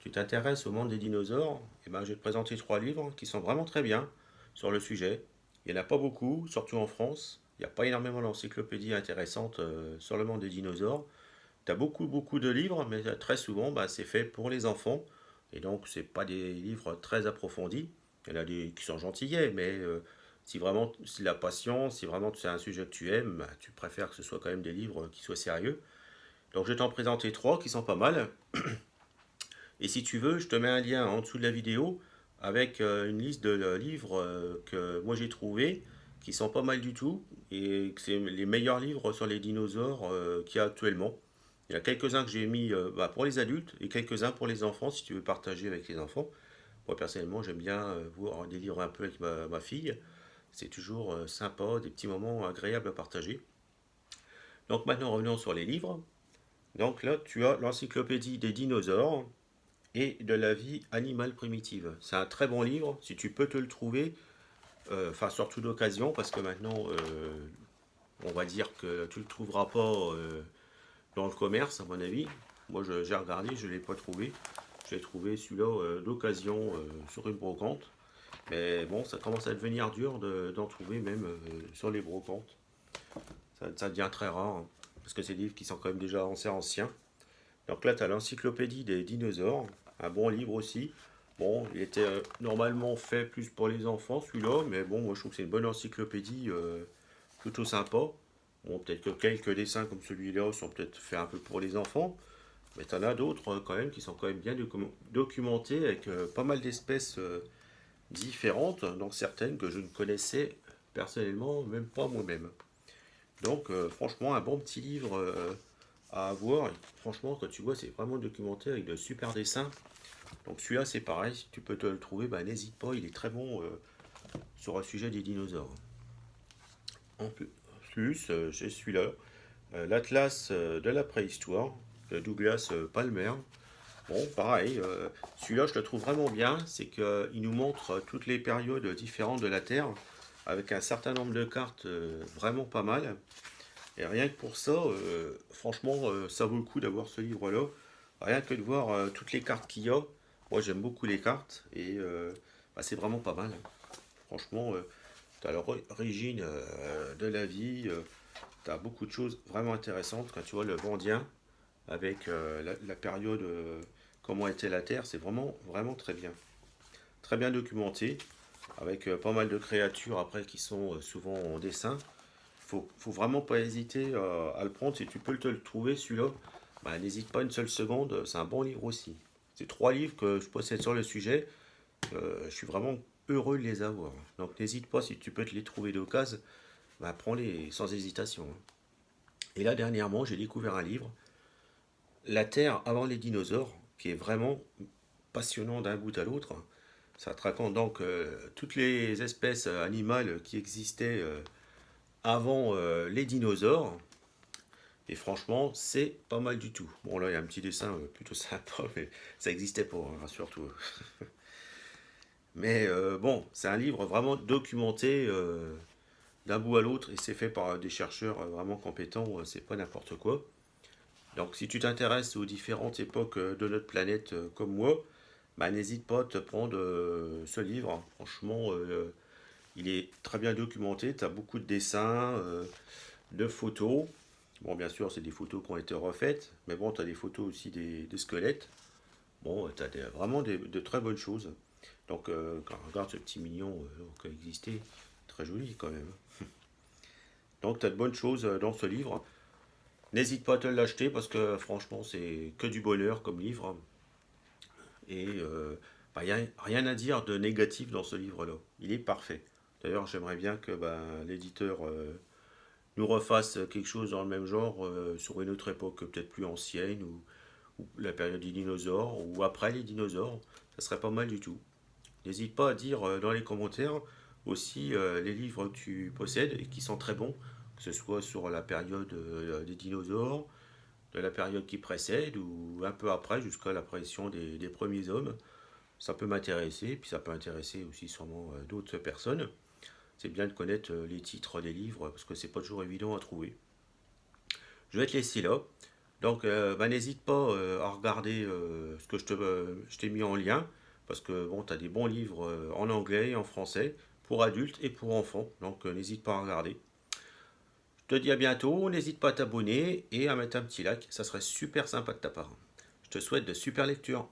tu t'intéresses au monde des dinosaures, eh ben, je vais te présenter trois livres qui sont vraiment très bien sur le sujet. Il n'y en a pas beaucoup, surtout en France. Il n'y a pas énormément d'encyclopédies intéressantes sur le monde des dinosaures. Tu as beaucoup de livres, mais très souvent, bah, c'est fait pour les enfants. Et donc, c'est pas des livres très approfondis. Il y en a des qui sont gentillets, mais si vraiment c'est la passion, si vraiment c'est un sujet que tu aimes, bah, tu préfères que ce soit quand même des livres qui soient sérieux. Donc, je vais t'en présenter trois qui sont pas mal. Et si tu veux, je te mets un lien en dessous de la vidéo avec une liste de livres que moi j'ai trouvés qui sont pas mal du tout et que c'est les meilleurs livres sur les dinosaures qu'il y a actuellement. Il y a quelques-uns que j'ai mis bah, pour les adultes et quelques-uns pour les enfants si tu veux partager avec les enfants. Moi personnellement j'aime bien voir des livres un peu avec ma fille. C'est toujours sympa, des petits moments agréables à partager. Donc maintenant revenons sur les livres. Donc là tu as l'encyclopédie des dinosaures et de la vie animale primitive. C'est un très bon livre, si tu peux te le trouver, enfin surtout d'occasion, parce que maintenant, on va dire que tu ne le trouveras pas dans le commerce, à mon avis. Moi, j'ai regardé, je ne l'ai pas trouvé. J'ai trouvé celui-là d'occasion sur une brocante. Mais bon, ça commence à devenir dur d'en trouver même sur les brocantes. Ça devient très rare, hein, parce que c'est des livres qui sont quand même déjà assez anciens. Donc là, tu as l'encyclopédie des dinosaures, un bon livre aussi. Bon, il était normalement fait plus pour les enfants, celui-là, mais bon, moi je trouve que c'est une bonne encyclopédie, plutôt sympa. Bon, peut-être que quelques dessins comme celui-là sont peut-être faits un peu pour les enfants, mais tu en as d'autres quand même qui sont quand même bien documentés avec pas mal d'espèces différentes, donc certaines que je ne connaissais personnellement même pas moi-même. Donc franchement, un bon petit livre à avoir. Et franchement, quand tu vois, c'est vraiment documenté avec de super dessins. Donc celui-là, c'est pareil, si tu peux te le trouver, bah, n'hésite pas, il est très bon sur un sujet des dinosaures. En plus, j'ai celui-là, l'Atlas de la préhistoire, de Douglas Palmer. Bon, pareil, celui-là, je le trouve vraiment bien, c'est qu'il nous montre toutes les périodes différentes de la Terre, avec un certain nombre de cartes vraiment pas mal. Et rien que pour ça, franchement, ça vaut le coup d'avoir ce livre-là. Rien que de voir toutes les cartes qu'il y a. Moi, j'aime beaucoup les cartes et bah, c'est vraiment pas mal. Franchement, tu as l'origine de la vie, tu as beaucoup de choses vraiment intéressantes. Quand tu vois le Vendien avec la période, comment était la Terre, c'est vraiment très bien. Très bien documenté, avec pas mal de créatures après qui sont souvent en dessin. Faut vraiment pas hésiter à le prendre. Si tu peux te le trouver, celui-là, bah, n'hésite pas une seule seconde. C'est un bon livre aussi. C'est trois livres que je possède sur le sujet. Je suis vraiment heureux de les avoir. Donc n'hésite pas, si tu peux te les trouver d'occasion, bah, prends-les sans hésitation. Et là, dernièrement, j'ai découvert un livre, La Terre avant les dinosaures, qui est vraiment passionnant d'un bout à l'autre. Ça te raconte donc toutes les espèces animales qui existaient avant les dinosaures. Et franchement, c'est pas mal du tout. Bon, là, il y a un petit dessin plutôt sympa, mais ça n'existait pas, hein, rassure-toi. Mais bon, c'est un livre vraiment documenté d'un bout à l'autre et c'est fait par des chercheurs vraiment compétents, c'est pas n'importe quoi. Donc, si tu t'intéresses aux différentes époques de notre planète comme moi, bah, n'hésite pas à te prendre ce livre, hein. Franchement, il est très bien documenté. Tu as beaucoup de dessins, de photos. Bon, bien sûr, c'est des photos qui ont été refaites, mais bon, tu as des photos aussi des squelettes. Bon, tu as vraiment de très bonnes choses. Donc, quand on regarde ce petit mignon qui a existé, très joli quand même. Donc, tu as de bonnes choses dans ce livre. N'hésite pas à te l'acheter parce que franchement, c'est que du bonheur comme livre. Et bah, il n'y a rien à dire de négatif dans ce livre-là. Il est parfait. D'ailleurs, j'aimerais bien que bah, l'éditeur nous refasse quelque chose dans le même genre sur une autre époque, peut-être plus ancienne, ou la période des dinosaures, ou après les dinosaures. Ça serait pas mal du tout. N'hésite pas à dire dans les commentaires aussi les livres que tu possèdes et qui sont très bons, que ce soit sur la période des dinosaures, de la période qui précède, ou un peu après, jusqu'à l'apparition des premiers hommes. Ça peut m'intéresser, puis ça peut intéresser aussi sûrement d'autres personnes. C'est bien de connaître les titres des livres, parce que c'est pas toujours évident à trouver. Je vais te laisser là. Donc, bah, n'hésite pas à regarder ce que je t'ai mis en lien, parce que bon, tu as des bons livres en anglais et en français, pour adultes et pour enfants. Donc, n'hésite pas à regarder. Je te dis à bientôt, n'hésite pas à t'abonner et à mettre un petit like, ça serait super sympa de ta part. Je te souhaite de super lectures.